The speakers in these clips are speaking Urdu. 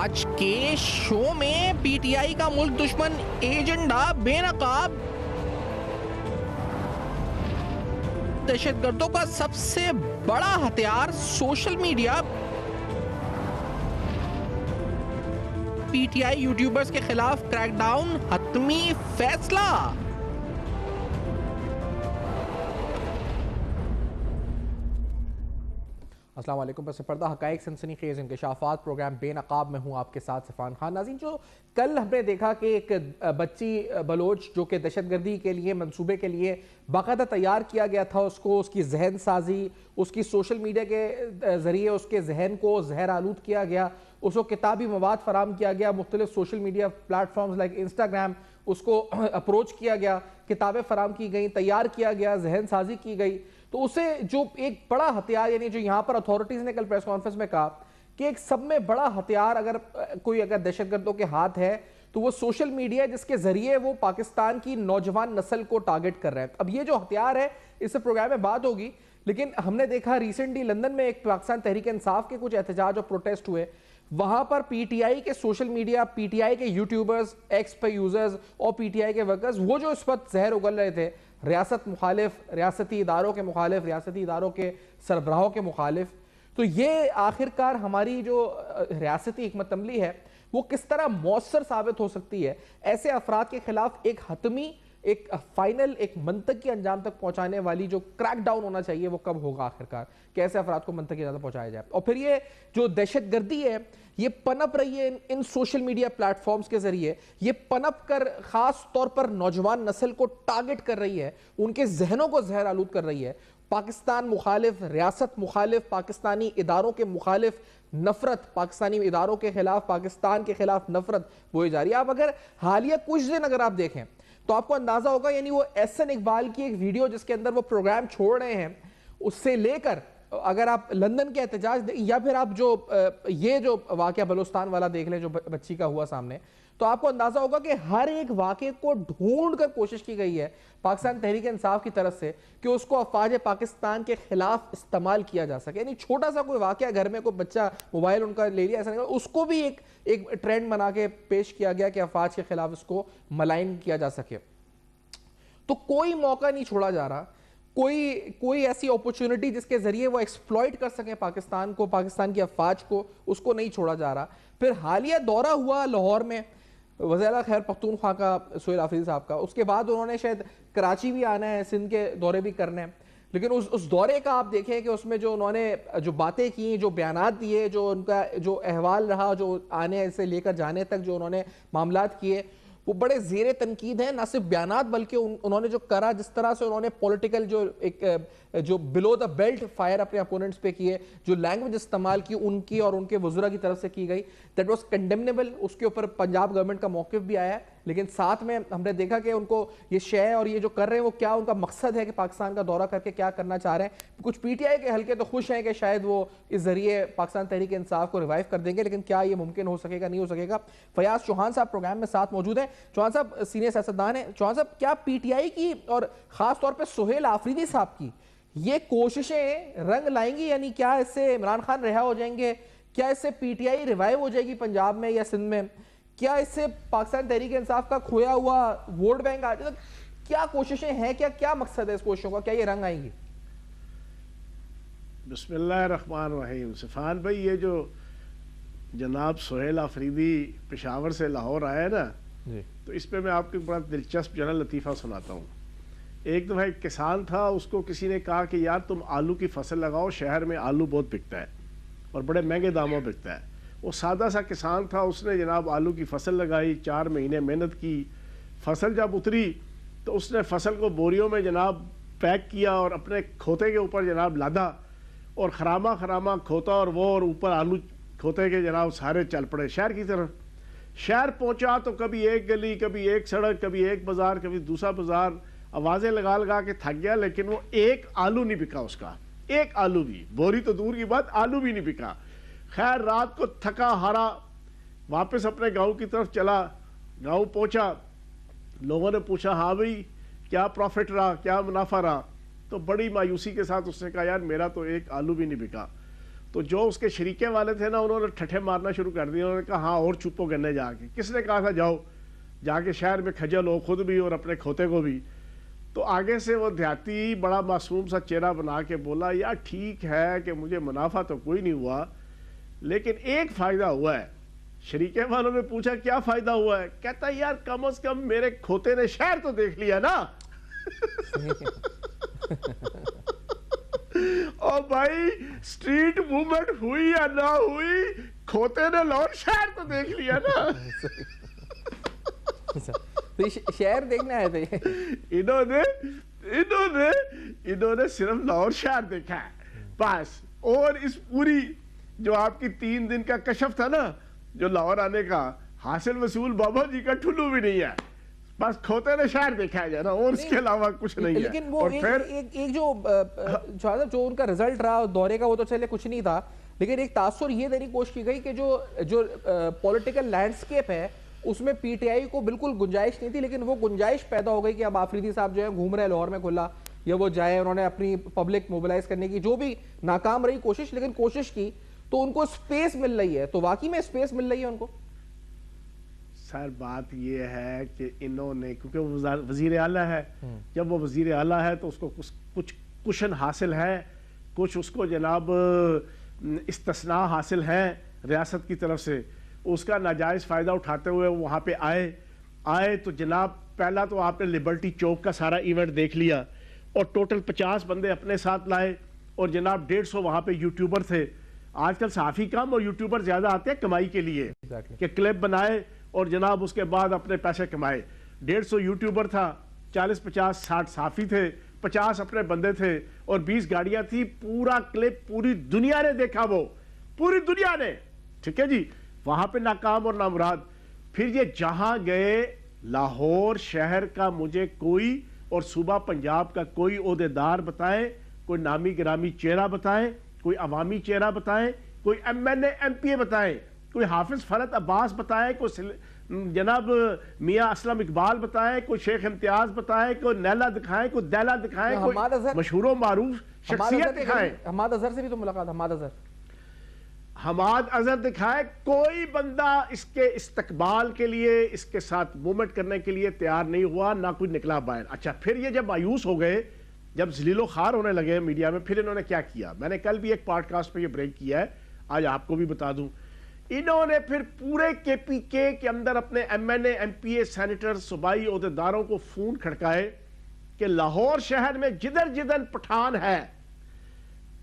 آج کے شو میں پی ٹی آئی کا ملک دشمن ایجنڈا بے نقاب دہشت گردوں کا سب سے بڑا ہتھیار social media, P T I YouTubers کے خلاف کریک ڈاؤن، حتمی فیصلہ۔ السلام علیکم، پس پردہ حقائق سنسنی خیز انکشافات پروگرام بے نقاب میں ہوں آپ کے ساتھ سفان خان۔ ناظرین، جو کل ہم نے دیکھا کہ ایک بچی بلوچ جو کہ دہشت گردی کے لیے منصوبے کے لیے باقاعدہ تیار کیا گیا تھا، اس کو اس کی ذہن سازی، اس کی سوشل میڈیا کے ذریعے اس کے ذہن کو زہر آلود کیا گیا، اس کو کتابی مواد فراہم کیا گیا، مختلف social media platforms like Instagram اس کو اپروچ کیا گیا، کتابیں فراہم کی گئیں، تیار کیا گیا، ذہن سازی کی گئی۔ تو اسے جو ایک بڑا ہتھیار، یعنی جو یہاں پر اتھارٹیز نے کل پریس کانفرنس میں کہا کہ ایک سب میں بڑا ہتھیار اگر کوئی دہشت گردوں کے ہاتھ ہے تو وہ سوشل میڈیا، جس کے ذریعے وہ پاکستان کی نوجوان نسل کو ٹارگٹ کر رہے ہیں۔ اب یہ جو ہتھیار ہے، اس سے پروگرام میں بات ہوگی، لیکن ہم نے دیکھا ریسنٹلی لندن میں ایک پاکستان تحریک انصاف کے کچھ احتجاج اور پروٹیسٹ ہوئے، وہاں پر پی ٹی آئی کے social media, P T I کے یوٹیوبرز، ایکس پہ یوزرز اور پی ٹی آئی کے ورکرز، وہ جو اس وقت زہر اگل رہے تھے، ریاست مخالف، ریاستی اداروں کے مخالف، ریاستی اداروں کے سربراہوں کے مخالف، تو یہ آخرکار ہماری جو ریاستی حکمت عملی ہے وہ کس طرح مؤثر ثابت ہو سکتی ہے ایسے افراد کے خلاف ایک حتمی، ایک فائنل، ایک منطقی انجام تک پہنچانے والی جو کریک ڈاؤن ہونا چاہیے وہ کب ہوگا آخرکار، کہ ایسے افراد کو منطقی انجام تک پہنچایا جائے۔ اور پھر یہ جو دہشت گردی ہے یہ پنپ رہی ہے ان سوشل میڈیا پلیٹ فارمز کے ذریعے، یہ پنپ کر خاص طور پر نوجوان نسل کو ٹارگٹ کر رہی ہے، ان کے ذہنوں کو زہر آلود کر رہی ہے۔ پاکستان مخالف، ریاست مخالف، پاکستانی اداروں کے مخالف نفرت، پاکستانی اداروں کے خلاف، پاکستان کے خلاف نفرت بوئی جا رہی ہے۔ اب اگر حالیہ کچھ دن اگر آپ دیکھیں تو آپ کو اندازہ ہوگا، یعنی وہ احسن اقبال کی ایک ویڈیو جس کے اندر وہ پروگرام چھوڑ رہے ہیں، اس سے لے کر اگر آپ لندن کے احتجاج یا پھر آپ جو یہ جو واقعہ بلوچستان والا دیکھ لیں جو بچی کا ہوا سامنے، تو آپ کو اندازہ ہوگا کہ ہر ایک واقعے کو ڈھونڈ کر کوشش کی گئی ہے پاکستان تحریک انصاف کی طرف سے کہ اس کو افواج پاکستان کے خلاف استعمال کیا جا سکے۔ یعنی چھوٹا سا کوئی واقعہ، گھر میں کوئی بچہ موبائل ان کا لے لیا، ایسا نہیں، اس کو بھی ایک ٹرینڈ بنا کے پیش کیا گیا کہ افواج کے خلاف اس کو ملائن کیا جا سکے۔ تو کوئی موقع نہیں چھوڑا جا رہا، کوئی ایسی اپورچونٹی جس کے ذریعے وہ ایکسپلوئٹ کر سکیں پاکستان کو، پاکستان کی افواج کو، اس کو نہیں چھوڑا جا رہا۔ پھر حالیہ دورہ ہوا لاہور میں وزیر خیر پختونخوا کا، سہیل آفریدی صاحب کا، اس کے بعد انہوں نے شاید کراچی بھی آنا ہے، سندھ کے دورے بھی کرنے ہیں، لیکن اس دورے کا آپ دیکھیں کہ اس میں جو انہوں نے جو باتیں کی، جو بیانات دیے، جو ان کا جو احوال رہا، جو آنے سے لے کر جانے تک جو انہوں نے معاملات کیے، وہ بڑے زیر تنقید ہیں۔ نہ صرف بیانات بلکہ انہوں نے جو کرا، جس طرح سے انہوں نے پولیٹیکل جو بلو دا بیلٹ فائر اپنے اپوننٹس پہ کیے، جو لینگویج استعمال کی ان کی اور ان کے وزراء کی طرف سے کی گئی، دیٹ واز کنڈیمنیبل۔ اس کے اوپر پنجاب گورنمنٹ کا موقف بھی آیا ہے، لیکن ساتھ میں ہم نے دیکھا کہ ان کو یہ شے اور یہ جو کر رہے ہیں وہ کیا ان کا مقصد ہے کہ پاکستان کا دورہ کر کے کیا کرنا چاہ رہے ہیں۔ کچھ پی ٹی آئی کے حلقے تو خوش ہیں کہ شاید وہ اس ذریعے پاکستان تحریک انصاف کو ریوائیو کر دیں گے، لیکن کیا یہ ممکن ہو سکے گا، نہیں ہو سکے گا۔ فیاض چوہان صاحب پروگرام میں ساتھ موجود ہیں۔ چوہان صاحب سینئر سیاستدان ہیں۔ چوہان صاحب، کیا پی ٹی آئی کی اور خاص طور پہ سہیل آفریدی صاحب کی یہ کوششیں رنگ لائیں گی؟ یعنی کیا اس سے عمران خان رہا ہو جائیں گے؟ کیا اس سے پی ٹی آئی ریوائیو ہو جائے گی پنجاب میں یا سندھ میں؟ کیا اس سے پاکستان تحریک انصاف کا کھویا ہوا ووٹ بینک آ جائے؟ کیا کوششیں ہیں، کیا مقصد ہے اس کوششوں کا؟ کیا یہ رنگ آئیں گی؟ بسم اللہ الرحمن الرحیم۔ سفان بھائی، یہ جو جناب سہیل آفریدی پشاور سے لاہور آیا ہے نا، تو اس پہ میں آپ کو بڑا دلچسپ جنرل لطیفہ سناتا ہوں۔ ایک دفعہ ایک کسان تھا، اس کو کسی نے کہا کہ یار تم آلو کی فصل لگاؤ، شہر میں آلو بہت بکتا ہے اور بڑے مہنگے داموں بکتا ہے۔ وہ سادہ سا کسان تھا، اس نے جناب آلو کی فصل لگائی، 4 مہینے محنت کی، فصل جب اتری تو اس نے فصل کو بوریوں میں جناب پیک کیا اور اپنے کھوتے کے اوپر جناب لادا، اور خرامہ کھوتا اور وہ اور اوپر آلو کھوتے کے جناب سارے چل پڑے شہر کی طرف۔ شہر پہنچا تو کبھی ایک گلی، کبھی ایک سڑک، کبھی ایک بازار، کبھی دوسرا بازار، آوازیں لگا کے تھک گیا، لیکن وہ ایک آلو نہیں بکا اس کا، ایک آلو بھی، بوری تو دور کی بات، آلو بھی نہیں بکا۔ خیر رات کو تھکا ہارا واپس اپنے گاؤں کی طرف چلا، گاؤں پہنچا، لوگوں نے پوچھا ہاں بھائی کیا پروفٹ رہا، کیا منافع رہا؟ تو بڑی مایوسی کے ساتھ اس نے کہا یار میرا تو ایک آلو بھی نہیں بکا۔ تو جو اس کے شریکے والے تھے نا انہوں نے ٹھٹھے مارنا شروع کر دیا. انہوں نے کہا ہاں اور چھپو گنے جا کے. کس نے کہا تھا جاؤ جا کے شہر میں کھجل ہو خود بھی اور اپنے کھوتے کو بھی. تو آگے سے وہ دیہاتی بڑا معصوم سا چہرہ بنا کے بولا یار ٹھیک ہے کہ مجھے منافع تو کوئی نہیں ہوا لیکن ایک فائدہ ہوا ہے. شریکے والوں نے پوچھا کیا فائدہ ہوا ہے؟ کہتا ہے یار کم از کم میرے کھوتے نے شہر تو دیکھ لیا نا. اور بھائی سٹریٹ موومنٹ ہوئی یا نہ ہوئی کھوتے نے لاہور شہر تو دیکھ لیا نا. شہر دیکھنا آئے تھے انہوں نے صرف لاہور شہر دیکھا ہے بس. اور اس پوری جو آپ کی 3 دن کا کشف تھا نا جو لاہور آنے کا حاصل وصول بابا جی کا ٹھلو بھی نہیں ہے. بس کھوتے نے شہر دیکھا ہے نا اور اس کے علاوہ کچھ نہیں ہے. لیکن وہ ایک جو ان کا رزلٹ رہا دورے کا وہ تو چلے کچھ نہیں تھا لیکن ایک تاثر یہ دینے کی کوشش کی گئی کہ جو پولیٹیکل لینڈسکیپ ہے اس میں پی ٹی آئی کو بالکل گنجائش نہیں تھی لیکن وہ گنجائش پیدا ہو گئی کہ اب آفریدی صاحب جو ہے گھوم رہے لاہور میں کھلا یا وہ جائے. انہوں نے اپنی پبلک موبلائز کرنے کی جو بھی ناکام رہی کوشش لیکن کوشش کی تو ان کو سپیس مل رہی ہے. تو واقعی میں سپیس مل رہی ہے ان کو. سر بات یہ ہے کہ انہوں نے کیونکہ وہ وزیر اعلیٰ ہے جب وہ وزیر اعلیٰ ہے تو اس کو کچھ کشن حاصل ہے کچھ اس کو جناب استثناء حاصل ہے ریاست کی طرف سے. اس کا ناجائز فائدہ اٹھاتے ہوئے وہاں پہ آئے تو جناب پہلا تو آپ نے لبرٹی چوک کا سارا ایونٹ دیکھ لیا اور ٹوٹل 50 بندے اپنے ساتھ لائے اور جناب 150 وہاں پہ یوٹیوبر تھے. آج کل صحافی کم اور یوٹیوبر زیادہ آتے ہیں کمائی کے لیے کہ کلپ بنائے اور جناب اس کے بعد اپنے پیسے کمائے. 150 یوٹیوبر تھا 40 50 60 صحافی تھے 50 اپنے بندے تھے اور 20 گاڑیاں تھی. پورا کلپ پوری دنیا نے دیکھا وہ پوری دنیا نے. ٹھیک ہے جی وہاں پہ ناکام اور نامراد. پھر یہ جہاں گئے لاہور شہر کا مجھے کوئی اور صوبہ پنجاب کا کوئی عہدیدار بتائیں کوئی نامی گرامی چہرہ بتائیں کوئی عوامی چہرہ بتائیں کوئی M N A M P A بتائیں کوئی حافظ فرحت عباس بتائیں کوئی جناب میاں اسلم اقبال بتائیں کوئی شیخ امتیاز بتائیں کوئی نیلا دکھائیں کوئی دیلا دکھائیں کوئی مشہور و معروف شخصیت دکھائیں. حماد اظہر سے بھی تو ملاقات حماد اظہر دکھائے. کوئی بندہ اس کے استقبال کے لیے اس کے ساتھ موومنٹ کرنے کے لیے تیار نہیں ہوا نہ کوئی نکلا باہر. اچھا پھر یہ جب مایوس ہو گئے جب ذلیل و خوار ہونے لگے میڈیا میں پھر انہوں نے کیا کیا. میں نے کل بھی ایک پوڈ کاسٹ پہ یہ بریک کیا ہے آج آپ کو بھی بتا دوں. انہوں نے پھر پورے کے پی کے اندر اپنے M N A M P A senator صوبائی عہدیداروں کو فون کھڑکائے کہ لاہور شہر میں جدھر جدھر پٹھان ہے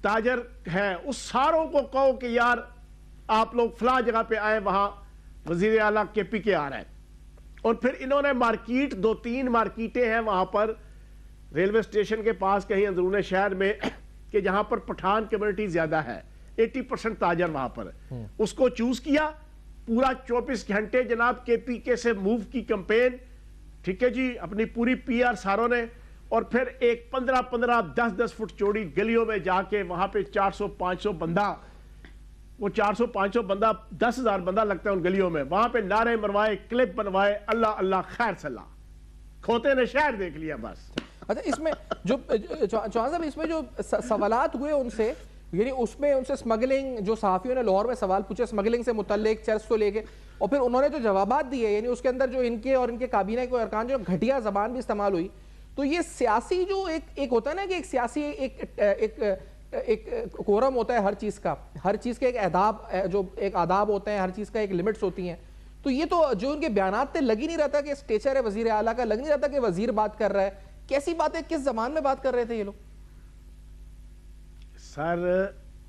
تاجر ہے اس ساروں کو کہو کہ یار آپ لوگ فلاں جگہ پہ آئے وہاں وزیر اعلیٰ کے پی کے آ رہا ہے. اور پھر انہوں نے مارکیٹ 2-3 مارکیٹیں ہیں وہاں پر ریلوے اسٹیشن کے پاس کہیں اندرون شہر میں کہ جہاں پر پٹھان کمیونٹی زیادہ ہے 80% تاجر وہاں پر اس کو چوز کیا. پورا 24 گھنٹے جناب کے پی کے سے موو کی کمپین. ٹھیک ہے جی اپنی پوری پی آر ساروں نے اور پھر ایک 15-15 10-10 فٹ چوڑی گلیوں میں جا کے وہاں پہ 400-500 بندہ وہ 400-500 بندہ 10,000 بندہ لگتا ہے ان گلیوں میں وہاں پہ نعرے مروائے کلپ بنوائے اللہ اللہ خیر صلاح. کھوتے نے شہر دیکھ لیا بس. اچھا اس میں جو چوہان صاحب اس میں جو سوالات ہوئے ان سے یعنی اس میں ان سے سمگلنگ جو صحافیوں نے لاہور میں سوال پوچھے سمگلنگ سے متعلق چرس کو لے کے اور پھر انہوں نے جو جوابات دیے یعنی اس کے اندر جو ان کے اور ان کے کابینہ کے ارکان جو گھٹیا زبان بھی استعمال ہوئی. تو یہ سیاسی جو ایک ہوتا ہے نا کہ ایک سیاسی ایک کورم ہوتا ہے ہر چیز کے ایک آداب ہوتے ہیں ہر چیز کا ایک لمٹس ہوتی ہیں. تو یہ تو جو ان کے بیانات تھے لگ ہی نہیں رہتا کہ اسٹیچر ہے وزیر اعلیٰ کا لگ نہیں رہتا کہ وزیر بات کر رہا ہے. کیسی بات ہے کس زبان میں بات کر رہے تھے یہ لوگ؟ سر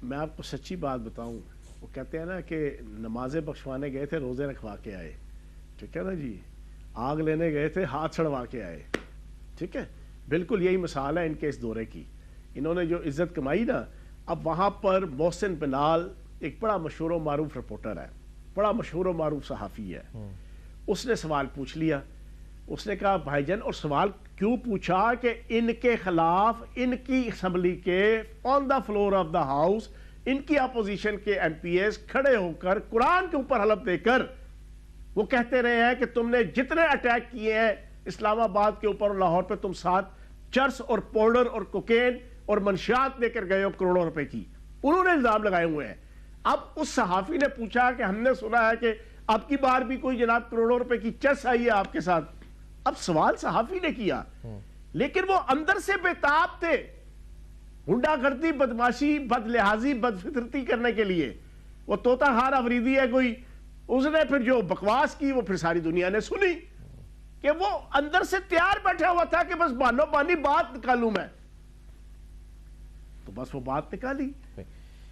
میں آپ کو سچی بات بتاؤں وہ کہتے ہیں نا کہ نمازیں بخشوانے گئے تھے روزے رکھوا کے آئے. ٹھیک ہے نا جی آگ لینے گئے تھے ہاتھ چھڑوا کے آئے. ٹھیک ہے بالکل یہی مثال ہے ان کے اس دورے کی. انہوں نے جو عزت کمائی نا اب وہاں پر محسن بلال ایک بڑا مشہور و معروف رپورٹر ہے بڑا مشہور و معروف صحافی ہے. اس نے سوال پوچھ لیا. اس نے کہا بھائی جان اور سوال کیوں پوچھا کہ ان کے خلاف ان کی اسمبلی کے on the floor of the house ان کی اپوزیشن کے ایم پی ایز کھڑے ہو کر قرآن کے اوپر حلف دے کر وہ کہتے رہے ہیں کہ تم نے جتنے اٹیک کیے ہیں اسلام آباد کے اوپر اور لاہور پہ تم ساتھ چرس اور پاؤڈر اور کوکین اور منشیات لے کر گئے ہو کروڑوں روپے کی. انہوں نے الزام لگائے ہوئے ہیں. اب اس صحافی نے پوچھا کہ ہم نے سنا ہے کہ اب کی بار بھی کوئی جناب کروڑوں روپے کی چس آئی ہے آپ کے ساتھ. اب سوال صحافی نے کیا لیکن وہ اندر سے بےتاب تھے ہنڈا گردی، بدماشی، بد لحاظی، بد فطرتی کرنے کے لیے. وہ طوطا خان افریدی ہے کوئی، اس نے پھر جو بکواس کی وہ پھر ساری دنیا نے سنی کہ وہ اندر سے تیار بیٹھا ہوا تھا کہ بس بانو بانی بات نکالوں میں، تو بس وہ بات نکالی.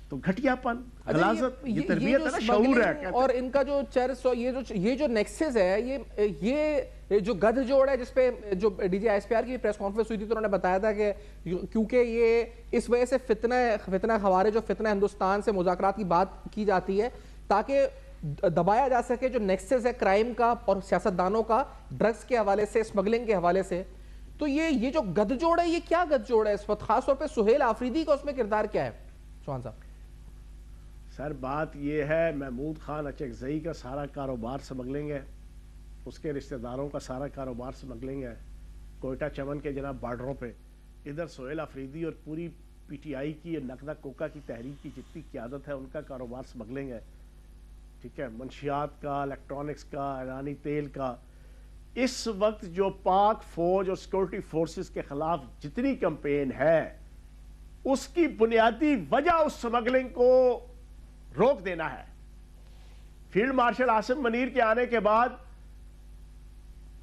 تو گھٹیا پن، غلاظت، یہ تربیت ہے نا، شعور ہے. اور ان کا جو چرس اور یہ جو نیکسس ہے، یہ جو گدھ جوڑ ہے، جس پہ جو ڈی جی ISPR کی پریس کانفرنس ہوئی تھی تو انہوں نے بتایا تھا کہ کیونکہ یہ اس وجہ سے فتنہ خوارج جو فتنہ ہندوستان سے مذاکرات کی بات کی جاتی ہے تاکہ دبایا جا سکے جو نیکسس ہے کرائم کا اور سیاستدانوں کا ڈرگز کے حوالے سے، اسمگلنگ کے حوالے سے. تو یہ جو گدھ جوڑ ہے، یہ کیا گدھ جوڑ ہے اس وقت، خاص طور پہ سہیل آفریدی کا اس میں کردار کیا ہے چوہان صاحب؟ سر بات یہ ہے محمود خان اچکزئی کا سارا کاروبار سمگلنگ ہے، اس کے رشتہ داروں کا سارا کاروبار سمگلنگ ہے. کوئٹہ چمن کے جناب بارڈروں پہ ادھر سہیل آفریدی اور پوری PTI کی نقدہ کوکا کی تحریک کی جتنی قیادت ہے ان کا کاروبار سمگلنگ ہے. ٹھیک ہے، منشیات کا، الیکٹرانکس کا، ایرانی تیل کا. اس وقت جو پاک فوج اور سیکورٹی فورسز کے خلاف جتنی کمپین ہے اس کی بنیادی وجہ اس سمگلنگ کو روک دینا ہے. فیلڈ مارشل عاصم منیر کے آنے کے بعد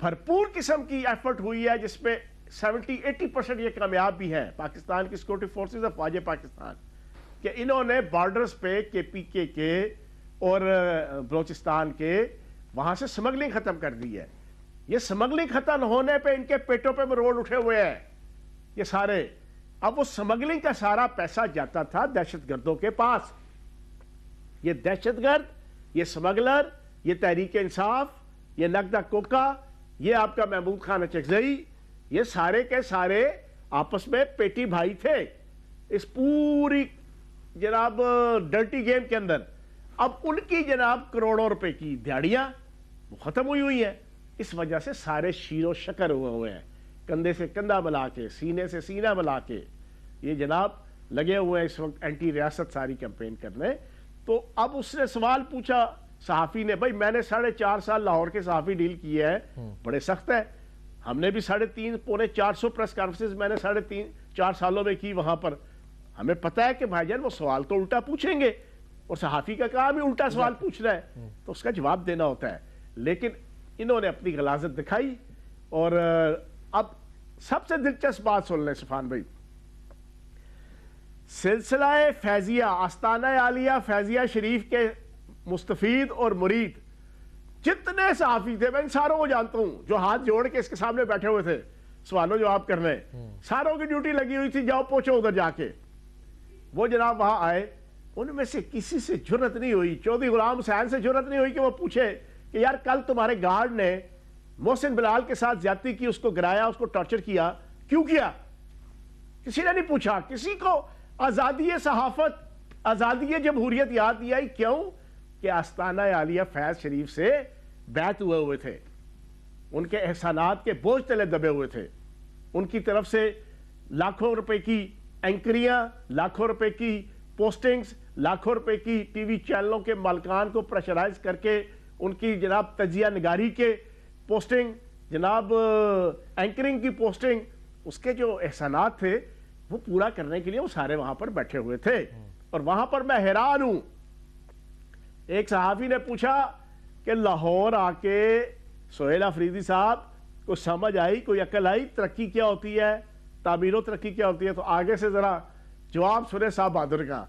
بھرپور قسم کی ایفرٹ ہوئی ہے جس پہ 70-80% یہ کامیاب بھی ہے پاکستان کی سیکورٹی فورسز اور فوج پاکستان، کہ انہوں نے بارڈرز پہ KPK کے اور بلوچستان کے وہاں سے سمگلنگ ختم کر دی ہے. یہ سمگلنگ ختم ہونے پہ ان کے پیٹوں پہ مروڑ اٹھے ہوئے ہیں یہ سارے. اب وہ سمگلنگ کا سارا پیسہ جاتا تھا دہشت گردوں کے پاس. یہ دہشت گرد، یہ سمگلر، یہ تحریک انصاف، یہ نقدہ کوکا، یہ آپ کا محمود خان اچکزئی، یہ سارے کے سارے آپس میں پیٹی بھائی تھے اس پوری جناب ڈرٹی گیم کے اندر. اب ان کی جناب کروڑوں روپے کی دیہڑیاں وہ ختم ہوئی ہیں. اس وجہ سے سارے شیر و شکر ہوئے ہیں، کندھے سے کندھا ملا کے، سینے سے سینہ ملا کے یہ جناب لگے ہوئے ہیں اس وقت اینٹی ریاست ساری کیمپین کرنے. تو اب اس نے سوال پوچھا صحافی نے، بھائی میں نے 4.5 سال لاہور کے صحافی ڈیل کیے ہیں، بڑے سخت ہے. ہم نے بھی 350-400 پریس کانفرنس میں نے 3.5-4 سالوں میں کی وہاں پر. ہمیں پتہ ہے کہ بھائی جان وہ سوال تو الٹا پوچھیں گے اور صحافی کا کام ہی الٹا سوال پوچھنا ہے تو اس کا جواب دینا ہوتا ہے. لیکن انہوں نے اپنی غلاظت دکھائی. اور اب سب سے دلچسپ بات سن لیں سفان بھائی، سلسلہ فیضیہ آستانہ عالیہ فیضیہ شریف کے مستفید اور مرید جتنے صحافی تھے، میں ان ساروں کو جانتا ہوں جو ہاتھ جوڑ کے اس کے سامنے بیٹھے ہوئے تھے سوالوں جواب کرنے، ساروں کی ڈیوٹی لگی ہوئی تھی، جاؤ پہنچو ادھر جا کے. وہ جناب وہاں آئے، ان میں سے کسی سے جرت نہیں ہوئی، چودھری غلام حسین سے جرت نہیں ہوئی کہ وہ پوچھے کہ یار کل تمہارے گارڈ نے محسن بلال کے ساتھ زیادتی کی، اس کو گرایا، اس کو ٹارچر کیا، کیوں کیا؟ کسی نے نہیں پوچھا. کسی کو آزادی صحافت، آزادی جمہوریت یاد نہیں آئی. کیوں؟ کہ آستانہ عالیہ فیض شریف سے بیعت ہوئے تھے، ان کے احسانات کے بوجھ تلے دبے ہوئے تھے. ان کی طرف سے لاکھوں روپے کی اینکریاں، لاکھوں روپے کی پوسٹنگز، لاکھوں روپے کی ٹی وی چینلوں کے مالکان کو پریشرائز کر کے ان کی جناب تجزیہ نگاری کے پوسٹنگ، جناب اینکرنگ کی پوسٹنگ، اس کے جو احسانات تھے وہ پورا کرنے کے لیے وہ سارے وہاں پر بیٹھے ہوئے تھے. اور وہاں پر میں حیران ہوں، ایک صحافی نے پوچھا کہ لاہور آ کے سہیل آفریدی صاحب کو سمجھ آئی، کوئی عقل آئی ترقی کیا ہوتی ہے، تعمیر و ترقی کیا ہوتی ہے؟ تو آگے سے ذرا جواب سنے صاحب بہادر کا.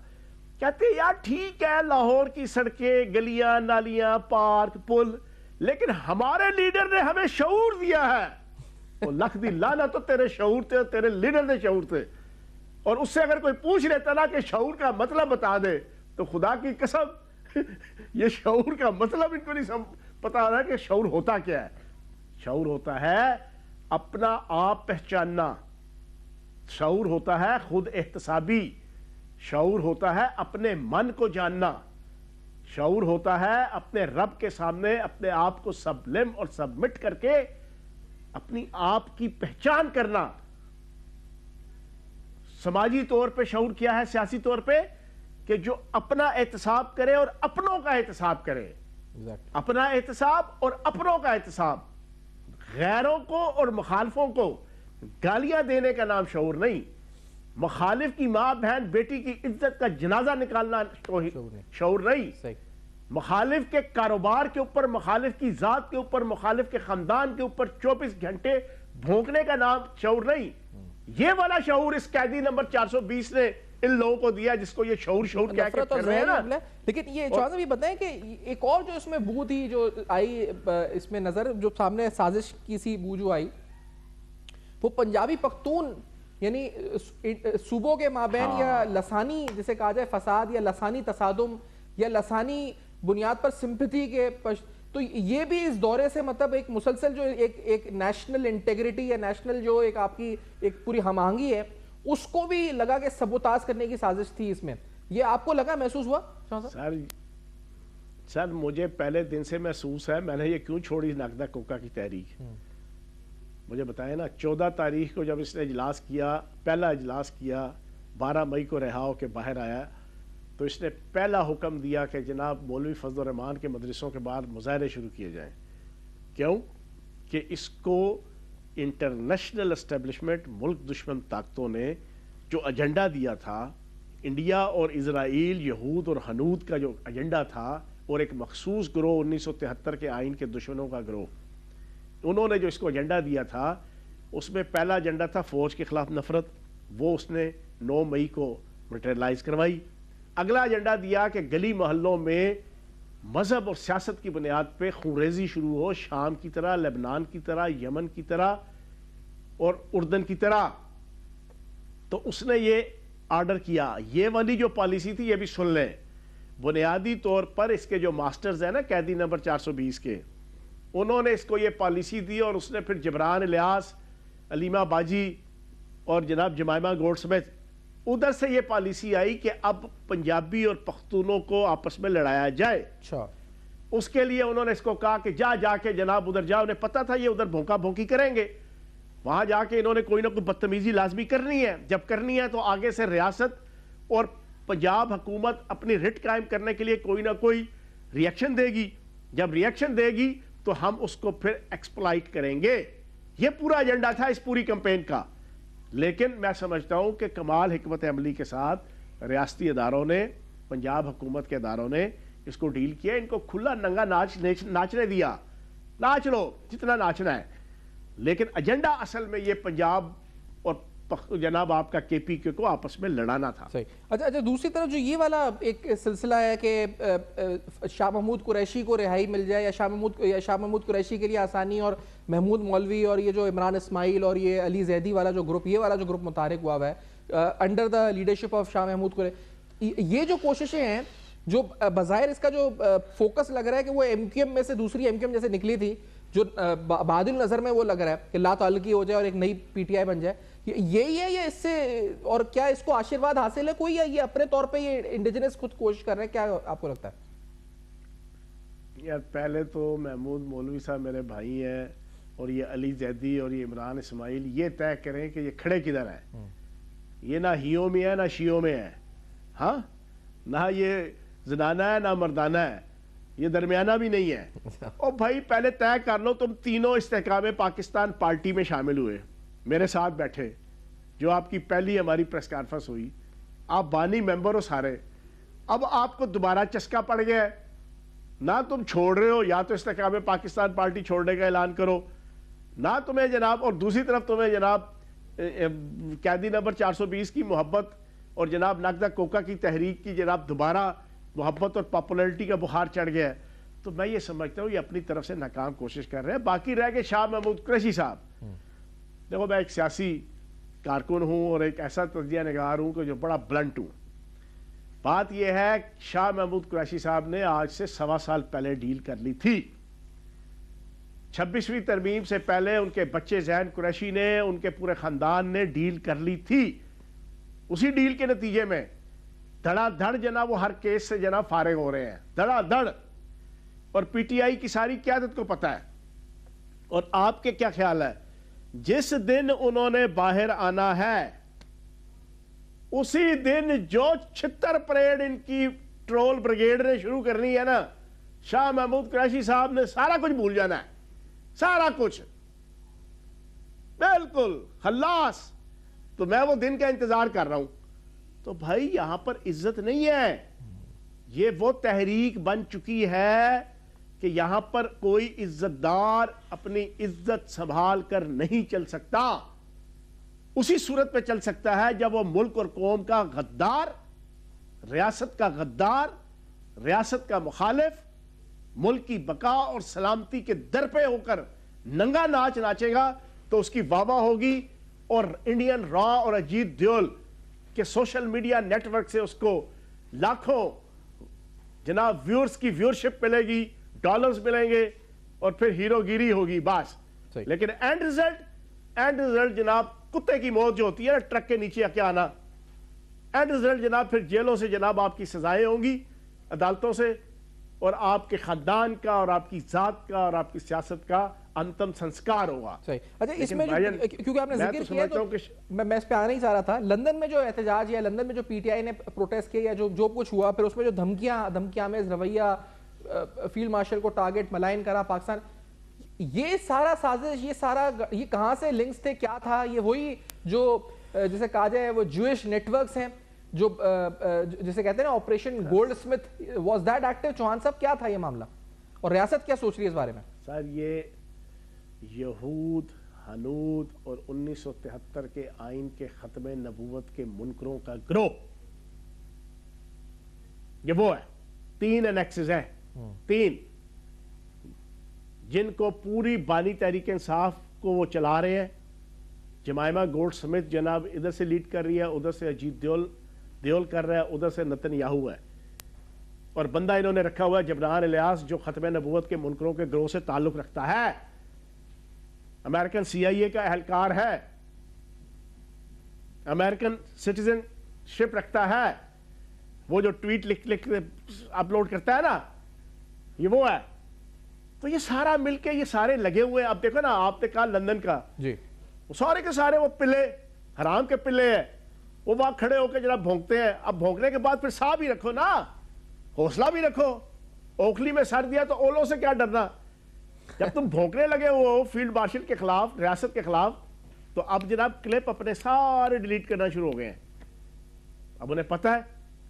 کہتے یار ٹھیک ہے لاہور کی سڑکیں، گلیاں، نالیاں، پارک، پل، لیکن ہمارے لیڈر نے ہمیں شعور دیا ہے. وہ لکھ دی لانا تو تیرے شعور تھے، تیرے لیڈر نے شعور تھے. اور اس سے اگر کوئی پوچھ لیتا نا کہ شعور کا مطلب بتا دے تو خدا کی قسم یہ شعور کا مطلب ان کو نہیں پتا رہا کہ شعور ہوتا کیا ہے. شعور ہوتا ہے اپنا آپ پہچاننا، شعور ہوتا ہے خود احتسابی، شعور ہوتا ہے اپنے من کو جاننا، شعور ہوتا ہے اپنے رب کے سامنے اپنے آپ کو سبلم اور سبمٹ کر کے اپنی آپ کی پہچان کرنا. سماجی طور پہ شعور کیا ہے؟ سیاسی طور پہ کہ جو اپنا احتساب کرے اور اپنوں کا احتساب کرے. اپنا احتساب اور اپنوں کا احتساب. غیروں کو اور مخالفوں کو گالیاں دینے کا نام شعور نہیں. مخالف کی ماں بہن بیٹی کی عزت کا جنازہ نکالنا شعور نہیں. مخالف کے کاروبار کے اوپر، مخالف کی ذات کے اوپر، مخالف کے خاندان کے اوپر 24 گھنٹے بھونکنے کا نام شعور نہیں. یہ والا شعور اس قیدی نمبر 420 نے ان لوگوں کو دیا جس کو یہ شعور کہہ کے پھر رہے ہیں نا. لیکن یہ چوہدہ بھی بتائیں کہ ایک اور جو اس میں بو تھی جو آئی اس میں نظر، جو سامنے سازش کی سی بو جو آئی، وہ پنجابی پختون یعنی صوبوں کے مابین یا لسانی جسے کہا جائے فساد یا لسانی تصادم یا لسانی بنیاد پر سمپتھی کے تو یہ بھی اس دورے سے مطلب ایک مسلسل جو ایک نیشنل انٹیگریٹی یا نیشنل جو ایک آپ کی ایک پوری ہم آہنگی ہے اس کو بھی لگا کہ سبوتاز کرنے کی سازش تھی اس میں. یہ آپ کو لگا، محسوس ہوا؟ سر مجھے پہلے دن سے محسوس ہے. میں نے یہ کیوں چھوڑی نقدہ کوکا کی تحریک، مجھے بتائیں نا. 14 تاریخ کو جب اس نے اجلاس کیا، پہلا اجلاس کیا، 12 مئی کو رہا ہو کے باہر آیا، تو اس نے پہلا حکم دیا کہ جناب مولوی فضل الرحمان کے مدرسوں کے بعد مظاہرے شروع کیے جائیں. کیوں؟ کہ اس کو انٹرنیشنل اسٹیبلشمنٹ، ملک دشمن طاقتوں نے جو ایجنڈا دیا تھا، انڈیا اور اسرائیل، یہود اور ہنود کا جو ایجنڈا تھا، اور ایک مخصوص گروہ 1973 کے آئین کے دشمنوں کا گروہ، انہوں نے جو اس کو ایجنڈا دیا تھا، اس میں پہلا ایجنڈا تھا فوج کے خلاف نفرت، وہ اس نے 9 مئی کو مٹیریلائز کروائی. اگلا ایجنڈا دیا کہ گلی محلوں میں مذہب اور سیاست کی بنیاد پہ خونریزی شروع ہو، شام کی طرح، لبنان کی طرح، یمن کی طرح اور اردن کی طرح. تو اس نے یہ آرڈر کیا. یہ والی جو پالیسی تھی یہ بھی سن لیں. بنیادی طور پر اس کے جو ماسٹرز ہیں نا قیدی نمبر 420 کے، انہوں نے اس کو یہ پالیسی دی، اور اس نے پھر جبران الیاس، علیمہ باجی اور جناب جمائمہ گوڈ سمیت ادھر سے یہ پالیسی آئی کہ اب پنجابی اور پختونوں کو آپس میں لڑایا جائے. اس کے لیے انہوں نے اس کو کہا کہ جا کے جناب ادھر جاؤ. انہیں پتا تھا یہ ادھر بھونکا بھونکی کریں گے، وہاں جا کے انہوں نے کوئی نہ کوئی بدتمیزی لازمی کرنی ہے. جب کرنی ہے تو آگے سے ریاست اور پنجاب حکومت اپنی رٹ قائم کرنے کے لیے کوئی نہ کوئی ریئیکشن دے گی. جب ریئیکشن دے گی تو ہم اس کو پھر ایکسپلائٹ کریں گے. یہ پورا ایجنڈا تھا اس پوری کمپین کا. لیکن میں سمجھتا ہوں کہ کمال حکمت عملی کے ساتھ ریاستی اداروں نے، پنجاب حکومت کے اداروں نے اس کو ڈیل کیا. ان کو کھلا ننگا ناچنے دیا. ناچ لو جتنا ناچنا ہے، لیکن ایجنڈا اصل میں یہ پنجاب اور جناب آپ کا کے پی کے کو آپس میں لڑانا تھا. صحیح. اچھا دوسری طرف جو یہ والا ایک سلسلہ ہے کہ شاہ محمود قریشی کو رہائی مل جائے، یا شاہ محمود قریشی کے لیے آسانی، اور محمود مولوی اور یہ جو عمران اسماعیل اور یہ علی زیدی والا جو گروپ، یہ والا جو گروپ متحرک ہوا ہے under the leadership of Shah Mahmood Qureshi, یہ جو کوششیں ہیں جو بظاہر اس کا جو فوکس لگ رہا ہے کہ وہ ایم کیو ایم میں سے دوسری ایم کیو ایم جیسے نکلی تھی، جو بعد النظر میں وہ لگ رہا ہے کہ لا تعلقی ہو جائے اور ایک نئی پی ٹی آئی بن جائے، یہی ہے یا اس سے اور کیا اس کو آشیرواد حاصل ہے کوئی، یا یہ اپنے طور پہ یہ انڈیجنس خود کوشش کر رہے ہیں؟ کیا آپ کو لگتا ہے؟ یار پہلے تو محمود مولوی صاحب میرے بھائی ہیں، اور یہ علی زیدی اور یہ عمران اسماعیل یہ طے کریں کہ یہ کھڑے کدھر ہیں. یہ نہ ہیوں میں ہے نہ شیوں میں ہے، ہاں نہ یہ زنانہ ہے نہ مردانہ ہے، یہ درمیانہ بھی نہیں ہے. اور بھائی پہلے طے کر لو، تم تینوں استحکام پاکستان پارٹی میں شامل ہوئے، میرے ساتھ بیٹھے، جو آپ کی پہلی ہماری پریس کانفرنس ہوئی، آپ بانی ممبر ہو سارے. اب آپ کو دوبارہ چسکا پڑ گیا ہے، نہ تم چھوڑ رہے ہو، یا تو استحکام پاکستان پارٹی چھوڑنے کا اعلان کرو، نہ تمہیں جناب، اور دوسری طرف تمہیں جناب قیدی نمبر 420 کی محبت اور جناب نقدہ کوکا کی تحریک کی جناب دوبارہ محبت اور پاپولرٹی کا بخار چڑھ گیا ہے. تو میں یہ سمجھتا ہوں یہ اپنی طرف سے ناکام کوشش کر رہے ہیں. باقی رہ گئے شاہ محمود قریشی صاحب. دیکھو میں ایک سیاسی کارکن ہوں اور ایک ایسا تجزیہ نگار ہوں کہ جو بڑا بلنٹ ہوں. بات یہ ہے شاہ محمود قریشی صاحب نے آج سے 1.25 سال پہلے ڈیل کر لی تھی. 26ویں ترمیم سے پہلے ان کے بچے زین قریشی نے، ان کے پورے خاندان نے ڈیل کر لی تھی. اسی ڈیل کے نتیجے میں دھڑا دھڑ جناب وہ ہر کیس سے جناب فارغ ہو رہے ہیں، دھڑا دھڑ. اور پی ٹی آئی کی ساری قیادت کو پتا ہے. اور آپ کے کیا خیال ہے؟ جس دن انہوں نے باہر آنا ہے اسی دن جو چھتر پریڈ ان کی ٹرول بریگیڈ نے شروع کرنی ہے نا، شاہ محمود قریشی صاحب نے سارا کچھ بھول جانا ہے، سارا کچھ بالکل خلاص. تو میں وہ دن کا انتظار کر رہا ہوں. تو بھائی یہاں پر عزت نہیں ہے، یہ وہ تحریک بن چکی ہے کہ یہاں پر کوئی عزت دار اپنی عزت سنبھال کر نہیں چل سکتا. اسی صورت پہ چل سکتا ہے جب وہ ملک اور قوم کا غدار، ریاست کا غدار، ریاست کا مخالف، ملک کی بقا اور سلامتی کے در پہ ہو کر ننگا ناچ ناچے گا تو اس کی واہ واہ ہوگی. اور انڈین را اور اجیت دیول کے سوشل میڈیا نیٹ ورک سے اس کو لاکھوں جناب ویورز کی ویورشپ ملے گی، ڈالرز ملیں گے اور پھر ہیرو گیری ہوگی بس. لیکن اینڈ رزلٹ جناب کتے کی موت جو ہوتی ہے نا ٹرک کے نیچے آ کے آنا، اینڈ رزلٹ جناب پھر جیلوں سے جناب آپ کی سزائیں ہوں گی، عدالتوں سے، اور آپ کے خاندان کا اور آپ کی ذات کا اور آپ کی سیاست کا انتم سنسکار ہوگا. اچھا اس میں کیونکہ آپ نے ذکر کیا تو میں اس پہ آنا ہی چاہ رہا تھا. لندن میں جو احتجاج یا لندن میں جو پی ٹی آئی نے پروٹیسٹ کیا یا جو کچھ ہوا، پھر اس میں جو دھمکیاں آمیز رویہ، فیلڈ مارشل کو ٹارگٹ ملائن کرا پاکستان، یہ سارا سازش، یہ کہاں سے لنکس تھے، کیا تھا؟ یہ وہی جو جسے کہا جائے وہ جوئش نیٹ ورکس ہیں جو جسے کہتے ہیں نا operation gold Smith, was that active? Chauhan صاحب کیا تھا یہ معاملہ اور ریاست کیا سوچ رہی ہے اس بارے میں؟ سر یہ یہود، ہنود اور 1973 کے آئین کے ختم نبوت کے منکروں کا گروہ، یہ وہ ہے. 3 انیکسز ہیں، 3 جن کو پوری بانی تحریک انصاف کو وہ چلا رہے ہیں. جمائمہ گولڈ سمتھ جناب ادھر سے لیڈ کر رہی ہے، ادھر سے اجیت دیول کر رہا ہے، ادھر سے نتن یاہو ہے، اور بندہ انہوں نے رکھا ہوا ہے جبران الیاس جو ختم نبوت کے منکروں کے گروہ سے تعلق رکھتا ہے، امریکن سی آئی اے کا اہلکار ہے، امریکن سٹیزن شپ رکھتا ہے، وہ جو ٹویٹ لکھ اپلوڈ کرتا ہے نا، یہ وہ ہے. تو یہ سارا مل کے یہ سارے لگے ہوئے ہیں. اب دیکھو نا، آپ نے کہا لندن کا، جی وہ سارے کے سارے وہ پلے حرام کے پلے ہیں، وہ وہاں کھڑے ہو کے جناب بھونکتے ہیں. اب بھونکنے کے بعد پھر سا بھی رکھو نا، حوصلہ بھی رکھو. اوکھلی میں سر دیا تو اولوں سے کیا ڈرنا؟ جب تم بھونکنے لگے ہو فیلڈ مارشل کے خلاف، ریاست کے خلاف، تو اب جناب کلپ اپنے سارے ڈیلیٹ کرنا شروع ہو گئے ہیں. اب انہیں پتا ہے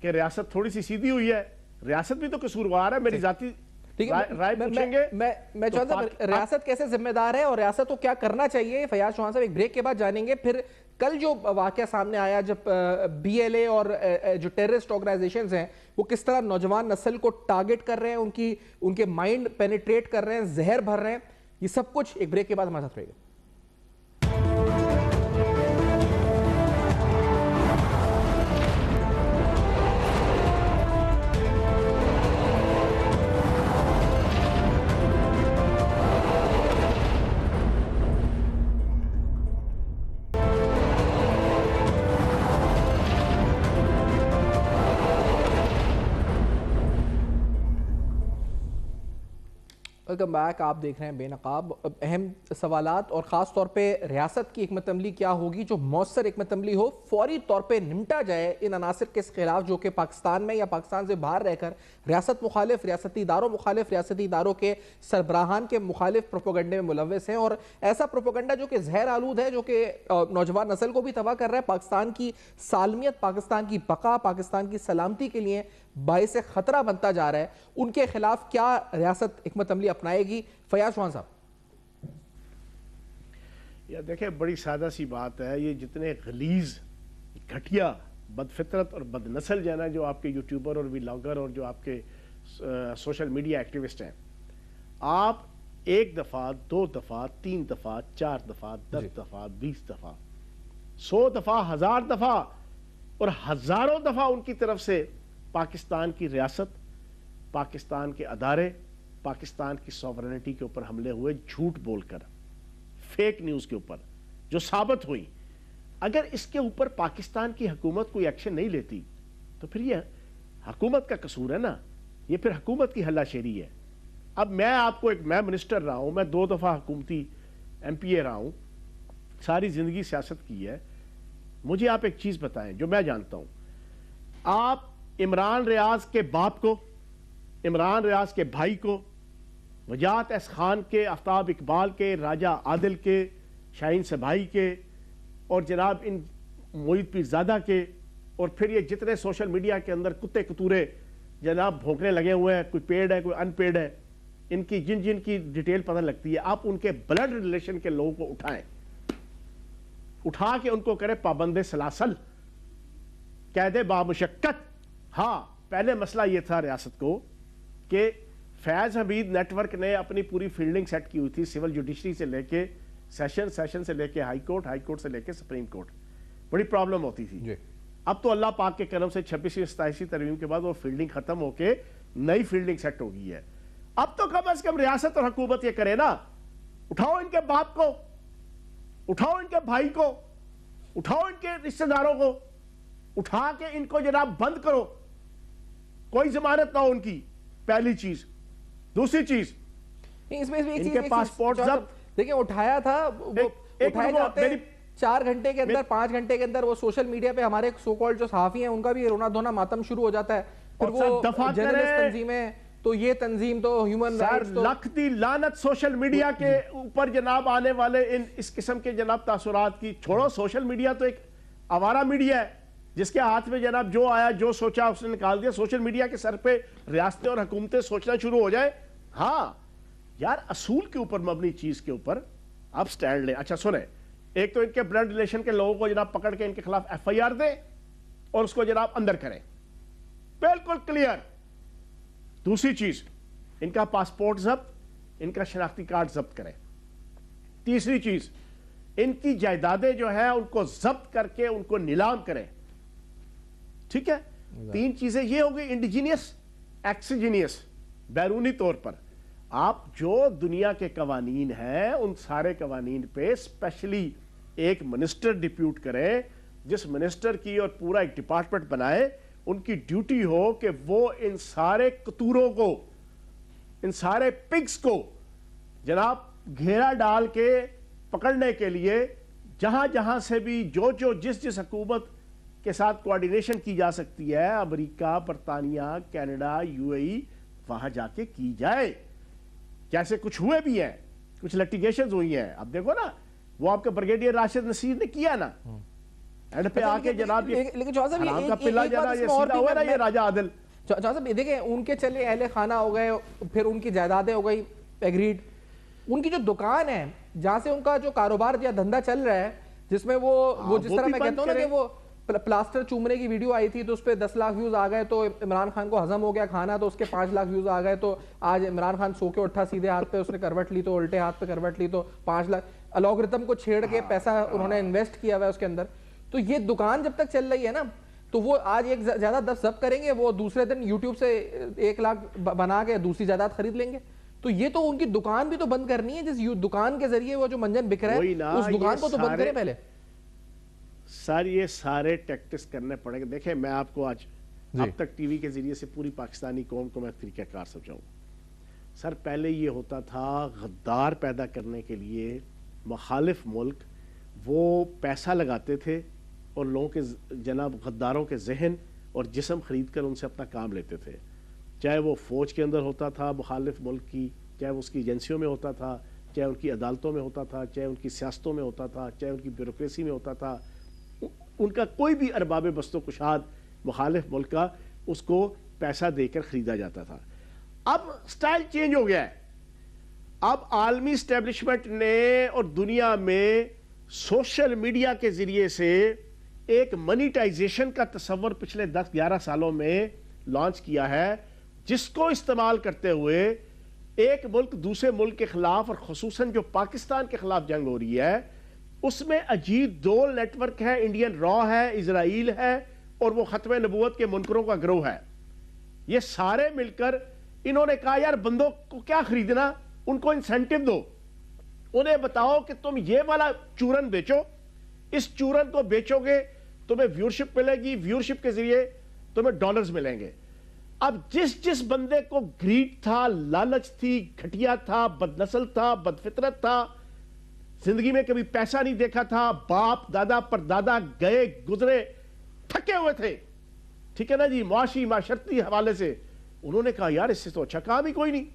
کہ ریاست تھوڑی سی سیدھی ہوئی ہے، ریاست بھی تو قصوروار ہے. میری ذاتی رائے پوچھیں گے، میں چاہتا ہوں ریاست کیسے ذمہ دار ہے اور ریاست کو کیا کرنا چاہیے. فیاض چوہان صاحب ایک بریک کے بعد جانیں گے. پھر کل جو واقعہ سامنے آیا جب بی ایل اے اور جو ٹیررسٹ آرگنائزیشنز ہیں وہ کس طرح نوجوان نسل کو ٹارگٹ کر رہے ہیں، ان کے مائنڈ پینیٹریٹ کر رہے ہیں، زہر بھر رہے ہیں، یہ سب کچھ ایک بریک کے بعد ہمارے ساتھ رہے گا. Welcome back. آپ دیکھ رہے ہیں بے نقاب. اہم سوالات اور خاص طور پہ ریاست کی حکمت عملی کیا ہوگی جو مؤثر حکمت عملی ہو، فوری طور پہ نمٹا جائے ان عناصر کے خلاف جو کہ پاکستان میں یا پاکستان سے باہر رہ کر ریاست مخالف، ریاستی اداروں مخالف، ریاستی اداروں کے سربراہان کے مخالف پروپیگنڈے میں ملوث ہیں، اور ایسا پروپیگنڈا جو کہ زہر آلود ہے، جو کہ نوجوان نسل کو بھی تباہ کر رہا ہے، پاکستان کی سالمیت، پاکستان کی بقا، پاکستان کی سلامتی کے لیے باعث خطرہ بنتا جا رہا ہے. ان کے خلاف کیا ریاست حکمت عملی اپنائے گی؟ فیاض چوہان صاحب. یہ دیکھیں بڑی سادہ سی بات ہے، یہ جتنے غلیظ، گھٹیا، بدفطرت اور بد نسل جو ہے نا، جو آپ کے یوٹیوبر اور ولاگر اور جو آپ کے سوشل میڈیا ایکٹیوسٹ ہیں، آپ 1 دفعہ 2 دفعہ 3 دفعہ 4 دفعہ 10 دفعہ 20 دفعہ 100 دفعہ 1000 دفعہ اور ہزاروں دفعہ ان کی طرف سے پاکستان کی ریاست، پاکستان کے ادارے، پاکستان کی سوورنٹی کے اوپر حملے ہوئے، جھوٹ بول کر، فیک نیوز کے اوپر جو ثابت ہوئی. اگر اس کے اوپر پاکستان کی حکومت کوئی ایکشن نہیں لیتی تو پھر یہ حکومت کا قصور ہے نا، یہ پھر حکومت کی ہلا شیری ہے. اب میں آپ کو میں منسٹر رہا ہوں، میں 2 دفعہ حکومتی ایم پی اے رہا ہوں، ساری زندگی سیاست کی ہے. مجھے آپ ایک چیز بتائیں جو میں جانتا ہوں. آپ عمران ریاض کے باپ کو, عمران ریاض کے بھائی کو, وجاہت احسان خان کے, آفتاب اقبال کے, راجہ عادل کے, شاہین سبھائی کے, اور جناب ان معید پیرزادہ کے, اور پھر یہ جتنے سوشل میڈیا کے اندر کتے کتورے جناب بھونکنے لگے ہوئے ہیں, کوئی پیڈ ہے کوئی ان پیڈ ہے, ان کی جن کی ڈیٹیل پتہ لگتی ہے, آپ ان کے بلڈ ریلیشن کے لوگوں کو اٹھائیں, اٹھا کے ان کو کرے پابند سلاسل, قید بامشقت. ہاں پہلے مسئلہ یہ تھا ریاست کو کہ فیض حمید نیٹ ورک نے اپنی پوری فیلڈنگ سیٹ کی ہوئی تھی, سول جوڈیشری سے لے کے سیشن سے لے کے ہائی کورٹ سے لے کے سپریم کورٹ, بڑی پرابلم ہوتی تھی. اب تو اللہ پاک کے کرم سے 26ویں 27ویں ترمیم کے بعد وہ فیلڈنگ ختم ہو کے نئی فیلڈنگ سیٹ ہو گئی ہے. اب تو کم از کم ریاست اور حکومت یہ کرے نا, اٹھاؤ ان کے باپ کو, اٹھاؤ ان کے بھائی کو, اٹھاؤ ان کے رشتہ داروں کو, اٹھا کے ان کو جناب بند کرو, کوئی ضمانت نہ ہو ان کی, پہلی چیز. دوسری چیز, ان کے پاسپورٹ دیکھیں اٹھایا تھا, اٹھائے جاتے 4 گھنٹے کے اندر 5 گھنٹے کے اندر وہ سوشل میڈیا پہ ہمارے سو کالڈ جو صحافی ہیں ان کا بھی رونا دھونا ماتم شروع ہو جاتا ہے. پھر وہ جرنلسٹ تنظیمیں, تو یہ تنظیم تو ہیومن رائٹس, تو لکھ دی لعنت سوشل میڈیا کے اوپر جناب آنے والے اس قسم کے جناب تاثرات کی. چھوڑو, سوشل میڈیا تو ایک آوارہ میڈیا ہے جس کے ہاتھ میں جناب جو آیا جو سوچا اس نے نکال دیا. سوشل میڈیا کے سر پہ ریاستیں اور حکومتیں سوچنا شروع ہو جائے. ہاں یار, اصول کے اوپر مبنی چیز کے اوپر آپ سٹینڈ لیں. اچھا سنیں, ایک تو ان کے بلڈ ریلیشن کے لوگوں کو جناب پکڑ کے ان کے خلاف ایف آئی آر دیں اور اس کو جناب اندر کریں, بالکل کلیئر. دوسری چیز, ان کا پاسپورٹ ضبط, ان کا شناختی کارڈ ضبط کریں. تیسری چیز, ان کی جائیدادیں جو ہیں ان کو ضبط کر کے ان کو نیلام کریں. ٹھیک ہے, 3 چیزیں یہ ہو گئی, انڈیجینئس, ایکسیجینئس, بیرونی طور پر. آپ جو دنیا کے قوانین ہیں ان سارے قوانین پہ اسپیشلی ایک منسٹر ڈپیوٹ کریں, جس منسٹر کی اور پورا ایک ڈپارٹمنٹ بنائے, ان کی ڈیوٹی ہو کہ وہ ان سارے قطوروں کو, ان سارے پگز کو جناب گھیرا ڈال کے پکڑنے کے لیے جہاں جہاں سے بھی جو جس حکومت کے ساتھ کوارڈینیشن کی جا سکتی ہے, امریکہ, برطانیہ, کینیڈا, یو اے ای, وہاں جا کے کی جائے. جیسے کچھ ہوئے بھی ہیں, کچھ لٹیگیشنز ہوئی ہیں. اب دیکھو نا, وہ آپ کے بریگیڈیئر راشد نصیر نے کیا نا, اینڈ پہ آ کے جناب حرام کا پلا جانا, یہ سیدھا ہوا نا یہ راجہ عادل. صاحب دیکھیں ان کے چلے اہل خانہ ہو گئے, پھر ان کی جائیدادیں ہو گئی ایگریڈ, ان کی جو دکان ہے جہاں سے ان کا جو کاروبار یا دھندا چل رہا ہے, جس میں وہ جس طرح میں کہتا ہوں نا کہ وہ پلاسٹر چومنے کی ویڈیو آئی تھی تو اس پہ 10 لاکھ ویوز آ گئے, تو عمران خان کو ہضم ہو گیا کھانا, تو اس کے 5 لاکھ ویوز آ گئے. تو آج عمران خان سو کے اٹھا, سیدھے ہاتھ پہ اس نے کروٹ لی تو الٹے ہاتھ پہ کروٹ لی, تو 5 لاکھ الگورتھم کو چھیڑ کے پیسہ انہوں نے انویسٹ کیا ہوا ہے اس کے اندر. تو یہ دکان جب تک چل رہی ہے نا, تو وہ آج ایک زیادہ 10 ضبط کریں گے, وہ دوسرے دن یوٹیوب سے 1 لاکھ بنا کے دوسری جائیداد خرید لیں گے. تو یہ تو ان کی دکان بھی تو بند کرنی ہے, جس دکان کے ذریعے وہ جو منجن بک رہا ہے اس دکان کو تو بند کریں پہلے. سر یہ سارے ٹیکٹس کرنے پڑیں گے. دیکھیں میں آپ کو آج اب تک ٹی وی کے ذریعے سے پوری پاکستانی قوم کو میں طریقہ کار سمجھاؤں. سر پہلے یہ ہوتا تھا, غدار پیدا کرنے کے لیے مخالف ملک وہ پیسہ لگاتے تھے اور لوگوں کے جناب غداروں کے ذہن اور جسم خرید کر ان سے اپنا کام لیتے تھے. چاہے وہ فوج کے اندر ہوتا تھا مخالف ملک کی, چاہے وہ اس کی ایجنسیوں میں ہوتا تھا, چاہے ان کی عدالتوں میں ہوتا تھا, چاہے ان کی سیاستوں میں ہوتا تھا, چاہے ان کی بیوروکریسی میں ہوتا تھا. ان کا کوئی بھی ارباب بست و کشاد مخالف ملک کا, اس کو پیسہ دے کر خریدا جاتا تھا. اب سٹائل چینج ہو گیا ہے. اب عالمی اسٹیبلشمنٹ نے اور دنیا میں سوشل میڈیا کے ذریعے سے ایک منیٹائزیشن کا تصور پچھلے 10-11 سالوں میں لانچ کیا ہے, جس کو استعمال کرتے ہوئے ایک ملک دوسرے ملک کے خلاف, اور خصوصاً جو پاکستان کے خلاف جنگ ہو رہی ہے, اس میں اجیت دول نیٹ ورک ہے, انڈین را ہے, اسرائیل ہے, اور وہ ختم نبوت کے منکروں کا گروہ ہے. یہ سارے مل کر انہوں نے کہا یار بندوں کو کیا خریدنا, ان کو انسینٹیو دو, انہیں بتاؤ کہ تم یہ والا چورن بیچو, اس چورن کو بیچو گے تمہیں ویورشپ ملے گی, ویورشپ کے ذریعے تمہیں ڈالرز ملیں گے. اب جس بندے کو گریڈ تھا, لالچ تھی, گھٹیا تھا, بد نسل تھا, بد فطرت تھا, زندگی میں کبھی پیسہ نہیں دیکھا تھا, باپ دادا پر دادا گئے گزرے تھکے ہوئے تھے, ٹھیک ہے نا جی, معاشی معاشرتی حوالے سے. انہوں نے کہا یار اس سے تو اچھا کام ہی کوئی نہیں.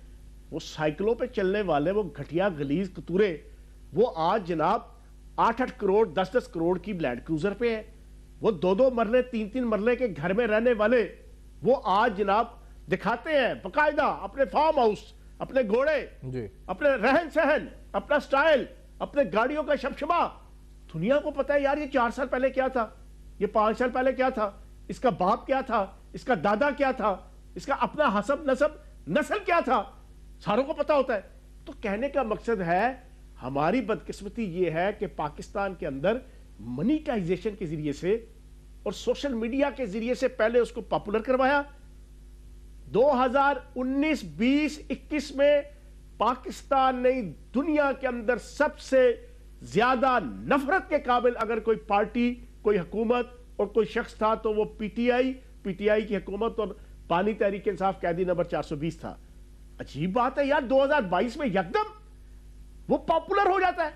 وہ سائیکلوں پہ چلنے والے وہ گھٹیا گلیز کتورے, وہ آج جناب 8-8 کروڑ 10-10 کروڑ کی لینڈ کروزر پہ ہے. وہ 2-2 مرلے 3-3 مرلے کے گھر میں رہنے والے وہ آج جناب دکھاتے ہیں باقاعدہ اپنے فارم ہاؤس, اپنے گھوڑے, اپنے رہن سہن, اپنا سٹائل, اپنے گاڑیوں کا شبشبہ. دنیا کو پتا ہے یار یہ 4 سال پہلے کیا تھا, یہ 5 سال پہلے کیا تھا, اس کا باپ کیا تھا, اس کا دادا کیا تھا, اس کا اپنا حسب نسل کیا تھا, ساروں کو پتا ہوتا ہے. تو کہنے کا مقصد ہے ہماری بدقسمتی یہ ہے کہ پاکستان کے اندر منیٹائزیشن کے ذریعے سے اور سوشل میڈیا کے ذریعے سے پہلے اس کو پاپولر کروایا. 2019 20 21 میں پاکستان نے دنیا کے اندر سب سے زیادہ نفرت کے قابل اگر کوئی پارٹی, کوئی حکومت اور کوئی شخص تھا تو وہ پی ٹی آئی کی حکومت اور پانی تحریک انصاف قیدی نمبر 420 تھا. عجیب بات ہے یار 2022 میں یکدم وہ پاپولر ہو جاتا ہے.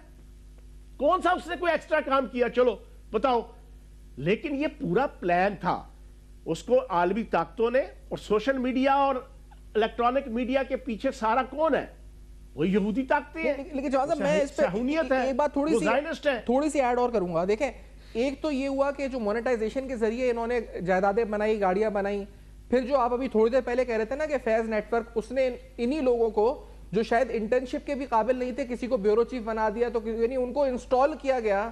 کون سا اس نے کوئی ایکسٹرا کام کیا, چلو بتاؤ. لیکن یہ پورا پلان تھا. اس کو عالمی طاقتوں نے اور سوشل میڈیا اور الیکٹرانک میڈیا کے پیچھے سارا کون ہے, وہ یہودی طاقتیں ہیں. لیکن جواز صاحب میں اس پہ ایک بات تھوڑی سی ایڈ اور کروں گا. دیکھیں ایک تو یہ ہوا کہ جو مونیٹائزیشن کے ذریعے انہوں نے جائیدادیں بنائی, گاڑیاں بنائی. پھر جو آپ ابھی تھوڑی دیر پہلے کہہ رہے تھے نا کہ فیض نیٹ ورک, اس نے انہی لوگوں کو جو شاید انٹرنشپ کے بھی قابل نہیں تھے کسی کو بیورو چیف بنا دیا. تو یعنی ان کو انسٹال کیا گیا,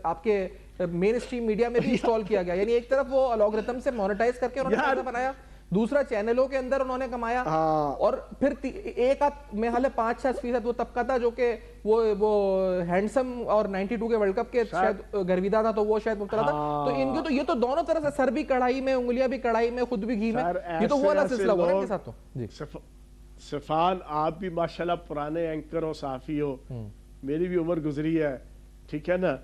آپ کے مین اسٹریم میڈیا میں بھی انسٹال کیا گیا. یعنی ایک طرف وہ الگورتھم سے مونیٹائز کر کے انہوں نے پیسہ بنایا, دوسرا چینلوں کے اندر انہوں نے کمایا, اور پھر ایک میں حال 5-6% وہ طبقہ تھا جو کہ وہ ہینڈسم اور 92 کے ورلڈ کپ کے شاید گرویدہ تھا, تو وہ شاید مبتلا تھا. تو ان کی تو یہ تو دونوں طرح سے سر بھی کڑھائی میں, انگلیاں بھی کڑھائی میں, خود بھی گھی میں, یہ تو وہ والا سلسلہ ہوا ان کے ساتھ. تو سفان آپ بھی ماشاءاللہ پرانے اینکر ہو, صحافی ہو, میری بھی عمر گزری ہے, ٹھیک ہے نا.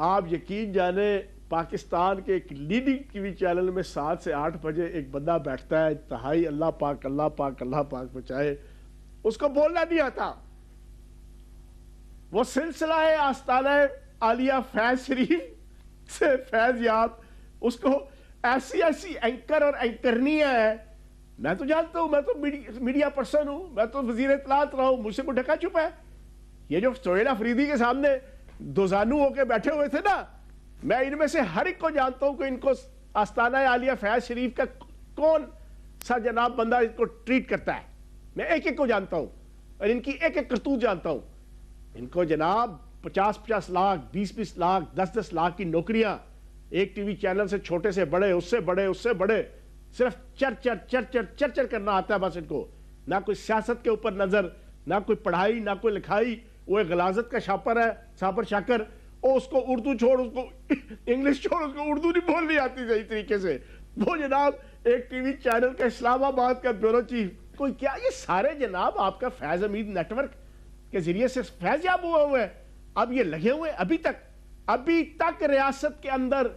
آپ یقین جانے پاکستان کے ایک لیڈنگ ٹی وی چینل میں 7 سے 8 بجے ایک بندہ بیٹھتا ہے, انتہائی اللہ پاک اللہ پاک اللہ پاک بچائے, اس کو بولنا نہیں آتا. وہ سلسلہ ہے آستانہ عالیہ فیض شریف سے فیض یاب, اس کو ایسی اینکر اور اینکرنیاں ہیں. میں تو جانتا ہوں, میں تو میڈیا پرسن ہوں, میں تو وزیر اطلاعات رہا ہوں, مجھ سے کوئی ڈھکا چھپا ہے. یہ جو سہیل افریدی کے سامنے دوزانو ہو کے بیٹھے ہوئے تھے نا, میں ان میں سے ہر ایک کو جانتا ہوں کہ ان کو آستانہ عالیہ فیض شریف کا کون سا جناب بندہ ان کو ٹریٹ کرتا ہے. میں ایک ایک کو جانتا ہوں اور ان کی ایک ایک کرتوت جانتا ہوں. ان کو جناب 50-50 لاکھ 20-20 لاکھ 10-10 لاکھ کی نوکریاں ایک ٹی وی چینل سے, چھوٹے سے بڑے, اس سے بڑے, اس سے بڑے, صرف چر کرنا آتا ہے بس ان کو. نہ کوئی سیاست کے اوپر نظر, نہ کوئی پڑھائی, نہ کوئی لکھائی. وہ ایک غلاظت کا شاپر ہے, شاپر شاکر. اس کو اردو چھوڑ, اس کو انگلش چھوڑ, اس کو اردو نہیں بولنی آتی صحیح طریقے سے. وہ جناب ایک ٹی وی چینل کا اسلام آباد کا بیورو چیف, کوئی کیا, یہ سارے جناب آپ کا فیض حمید نیٹ ورک کے ذریعے سے فیض یاب ہوئے ہیں. اب یہ لگے ہوئے ابھی تک ریاست کے اندر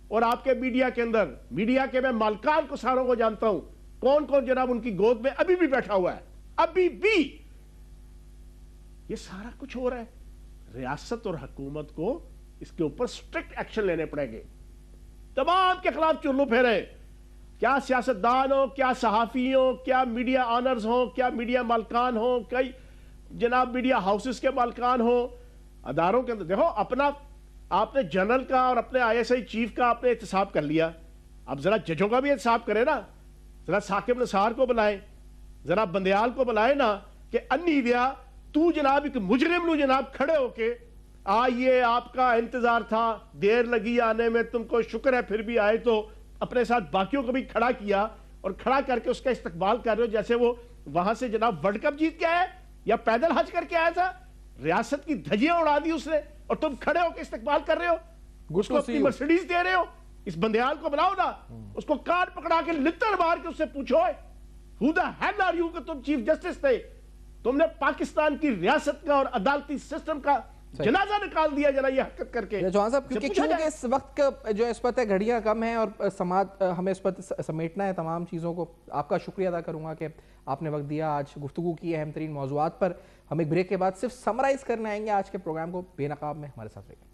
اور آپ کے میڈیا کے اندر, میڈیا کے میں مالکان کو ساروں کو جانتا ہوں, کون کون جناب ان کی گود میں ابھی بھی بیٹھا ہوا ہے. ابھی بھی یہ سارا کچھ ہو رہا ہے. ریاست اور حکومت کو اس کے اوپر سٹرکٹ ایکشن لینے پڑیں گے. تمام کے خلاف چلو پھیرے, کیا سیاستدان ہو, کیا صحافی ہو, کیا میڈیا آنرز ہو, کیا میڈیا مالکان ہو, کئی جناب میڈیا ہاؤسز کے مالکان ہو, اداروں کے اندر. دیکھو اپنا آپ نے جنرل کا اور اپنے آئی ایس آئی چیف کا آپ نے احتساب کر لیا, اب ذرا ججوں کا بھی احتساب کرے نا. ذرا ثاقب نثار کو بلائیں, ذرا بندیال کو بلائیں نا, کہ انی دیا تو جناب ایک مجرم نو جناب کھڑے ہو کے آئیے, آپ کا انتظار تھا, دیر لگی آنے میں, تم کو شکر ہے پھر بھی آئے, تو اپنے ساتھ باقیوں کو بھی کھڑا کیا اور کھڑا کر کے اس کا استقبال کر رہے ہو جیسے وہ وہاں سے جناب ورلڈ کپ جیت کے آیا یا پیدل حج کر کے آیا تھا. ریاست کی دھجیاں اڑا دی اس نے اور تم کھڑے ہو کے استقبال کر رہے ہو, اس کو اپنی مرسیڈیز دے رہے ہو. اس بندیال کو بلاؤ نا, اس کو کان پکڑا کے لتر مار کے اس سے پوچھو, who the hell are you کہ تم چیف جسٹس تھے, تم نے پاکستان کی ریاست کا اور عدالتی سسٹم کا جنازہ نکال دیا ذرا یہ حرکت کر کے. چوہان صاحب کیونکہ اس وقت کا جو اس پر گھڑیاں کم ہیں اور سماعت ہمیں اس پر سمیٹنا ہے تمام چیزوں کو. آپ کا شکریہ ادا کروں گا کہ آپ نے وقت دیا, آج گفتگو کی اہم ترین موضوعات پر. ہم ایک بریک کے بعد صرف سمرائز کرنے آئیں گے آج کے پروگرام کو. بے نقاب میں ہمارے ساتھ رہیے.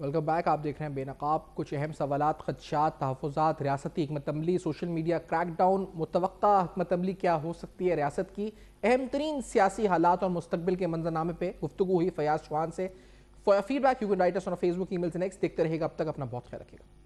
Welcome back. آپ دیکھ رہے ہیں بے نقاب. کچھ اہم سوالات, خدشات, تحفظات, ریاستی حکمت عملی, سوشل میڈیا کریک ڈاؤن, متوقع حکمت عملی کیا ہو سکتی ہے ریاست کی, اہم ترین سیاسی حالات اور مستقبل کے منظرنامے پہ گفتگو ہوئی فیاض چوہان سے. Feedback you can write us on Facebook, emails next. دیکھتے رہیے گا, اب تک اپنا بہت خیال رکھیے گا.